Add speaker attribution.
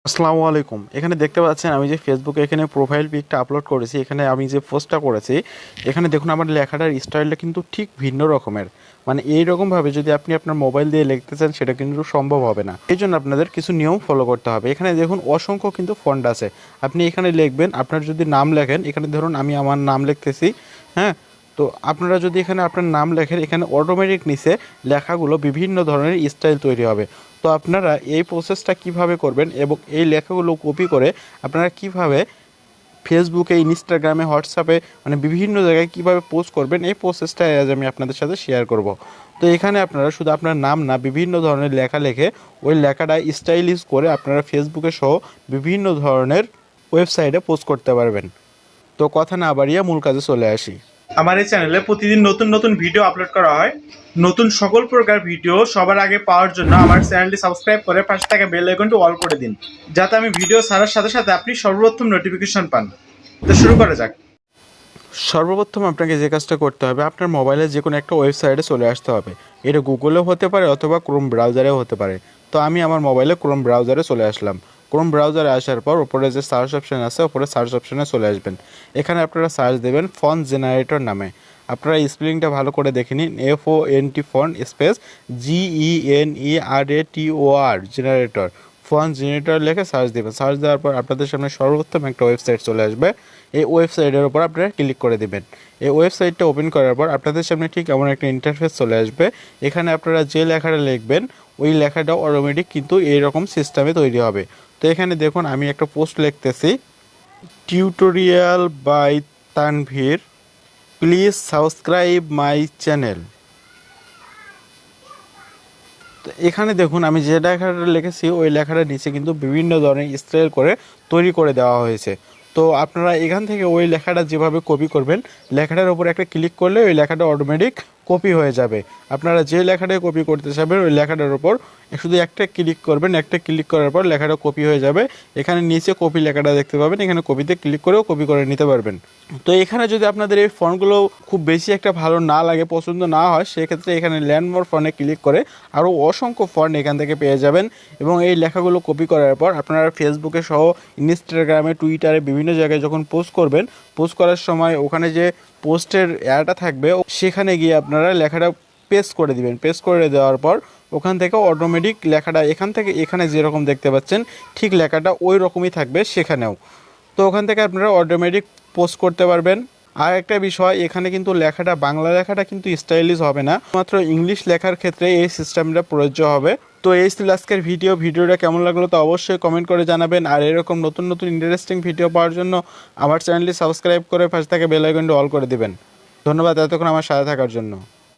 Speaker 1: আসসালামু আলাইকুম। এখানে দেখতে পাচ্ছেন আমি যে ফেসবুকে এখানে প্রোফাইল পিকটা আপলোড করেছি, এখানে আমি যে পোস্টটা করেছি, এখানে দেখুন আমার লেখাটার স্টাইলটা কিন্তু ঠিক ভিন্ন রকমের। মানে এইরকমভাবে যদি আপনি আপনার মোবাইল দিয়ে লিখতে চান সেটা কিন্তু সম্ভব হবে না। এই জন্য আপনাদের কিছু নিয়ম ফলো করতে হবে। এখানে দেখুন অসংখ্য কিন্তু ফন্ট আছে, আপনি এখানে লিখবেন। আপনার যদি নাম লেখেন, এখানে ধরুন আমি আমার নাম লিখতেছি, হ্যাঁ। তো আপনারা যদি এখানে আপনার নাম লেখেন, এখানে অটোমেটিক নিচে লেখাগুলো বিভিন্ন ধরনের স্টাইল তৈরি হবে। তো আপনারা এই প্রসেসটা কিভাবে করবেন এবং এই লেখাগুলো কপি করে আপনারা কিভাবে ফেসবুকে, ইনস্টাগ্রামে, হোয়াটসঅ্যাপে মানে বিভিন্ন জায়গায় কিভাবে পোস্ট করবেন, এই প্রসেসটা আজ আমি আপনাদের সাথে শেয়ার করব। তো এখানে আপনারা শুধু আপনার নাম না, বিভিন্ন ধরনের লেখা লিখে ওই লেখাটা স্টাইলিশ করে আপনারা ফেসবুকে সহ বিভিন্ন ধরনের ওয়েবসাইটে পোস্ট করতে পারবেন। তো কথা না বাড়িয়ে মূল কাজে চলে আসি।
Speaker 2: আমার এই চ্যানেলে প্রতিদিন নতুন নতুন ভিডিও আপলোড করা হয়। নতুন সকল প্রকার ভিডিও সবার আগে পাওয়ার জন্য আমার চ্যানেলটি সাবস্ক্রাইব করে পাশে থাকা বেল আইকনটি অল করে দিন, যাতে আমি ভিডিও ছাড়ার সাথে সাথে আপনি সর্বপ্রথম নোটিফিকেশন পান। তো শুরু করা যাক।
Speaker 1: সর্বপ্রথম আপনাকে যে কাজটা করতে হবে, আপনার মোবাইলে যে কোনো একটা ওয়েবসাইটে চলে আসতে হবে। এটা গুগলেও হতে পারে অথবা ক্রোম ব্রাউজারেও হতে পারে। তো আমি আমার মোবাইলে ক্রোম ব্রাউজারে চলে আসলাম। ক্রোম ব্রাউজারে আসার পর উপরে যে সার্চ অপশান আছে, উপরে সার্চ অপশানে চলে আসবেন। এখানে আপনারা সার্চ দেবেন ফন্ট জেনারেটর নামে। আপনারা স্পেলিংটা ভালো করে দেখে নিন, FONT font space GENERATOR generator. Font generator লিখে সার্চ দেবেন। সার্চ দেওয়ার পর আপনাদের সামনে সর্বপ্রথম একটা ওয়েবসাইট চলে আসবে। এই ওয়েবসাইটের উপর আপনারা ক্লিক করে দেবেন। এই ওয়েবসাইটটা ওপেন করার পর আপনাদের সামনে ঠিক এমন একটা ইন্টারফেস চলে আসবে। এখানে আপনারা যে লেখাটা লিখবেন ওই লেখাটাও অটোমেটিক কিন্তু এইরকম সিস্টেমে তৈরি হবে। তো এখানে দেখুন আমি একটা পোস্ট লিখতেছি, tutorial by Tanvir, please subscribe my channel. তো এখানে দেখুন আমি যে লেখাটা লিখেছি ওই লেখাটার নিচে কিন্তু বিভিন্ন ধরনের স্টাইল করে তৈরি করে দেওয়া হয়েছে। তো আপনারা এখান থেকে ওই লেখাটা যেভাবে কপি করবেন, লেখাটার উপর একটা ক্লিক করলে ওই লেখাটা অটোমেটিক কপি হয়ে যাবে। আপনারা যে লেখাটাই কপি করতে চাইবেন ওই লেখাটার উপর শুধু একটা ক্লিক করবেন, একটা ক্লিক করার পর লেখাটা কপি হয়ে যাবে। এখানে নিচে কপি লেখাটা দেখতে পাবেন, এখানে কপিতে ক্লিক করেও কপি করে নিতে পারবেন। তো এখানে যদি আপনাদের এই ফন্টগুলো খুব বেশি একটা ভালো না লাগে, পছন্দ না হয়, সেক্ষেত্রে এখানে ল্যান্ডমার্ক ফন্টে ক্লিক করে আরও অসংখ্য ফন্ট এখান থেকে পেয়ে যাবেন। এবং এই লেখাগুলো কপি করার পর আপনারা ফেসবুকে সহ ইনস্টাগ্রামে, টুইটারে বিভিন্ন জায়গায় যখন পোস্ট করবেন, পোস্ট করার সময় ওখানে যে পোস্টের অ্যাডটা থাকবে সেখানে গিয়ে আপনারা লেখাটা পেস্ট করে দিবেন। পেস্ট করে দেওয়ার পর ওখান থেকে অটোমেটিক লেখাটা এখান থেকে এখানে যেরকম দেখতে পাচ্ছেন ঠিক লেখাটা ওই রকমই থাকবে সেখানেও। তো ওখান থেকে আপনারা অটোমেটিক পোস্ট করতে পারবেন। আর একটা বিষয়, এখানে কিন্তু লেখাটা, বাংলা লেখাটা কিন্তু স্টাইলিশ হবে না, মাত্র ইংলিশ লেখার ক্ষেত্রে এই সিস্টেমটা প্রযোজ্য হবে। তো এই ছিল আজকের ভিডিওটা কেমন লাগলো তো অবশ্যই কমেন্ট করে জানাবেন। আর এরকম নতুন নতুন ইন্টারেস্টিং ভিডিও পাওয়ার জন্য আমার চ্যানেলটি সাবস্ক্রাইব করে পাশে থেকে বেল আইকনটি অল করে দিবেন। ধন্যবাদ এতক্ষণ আমার সাথে থাকার জন্য।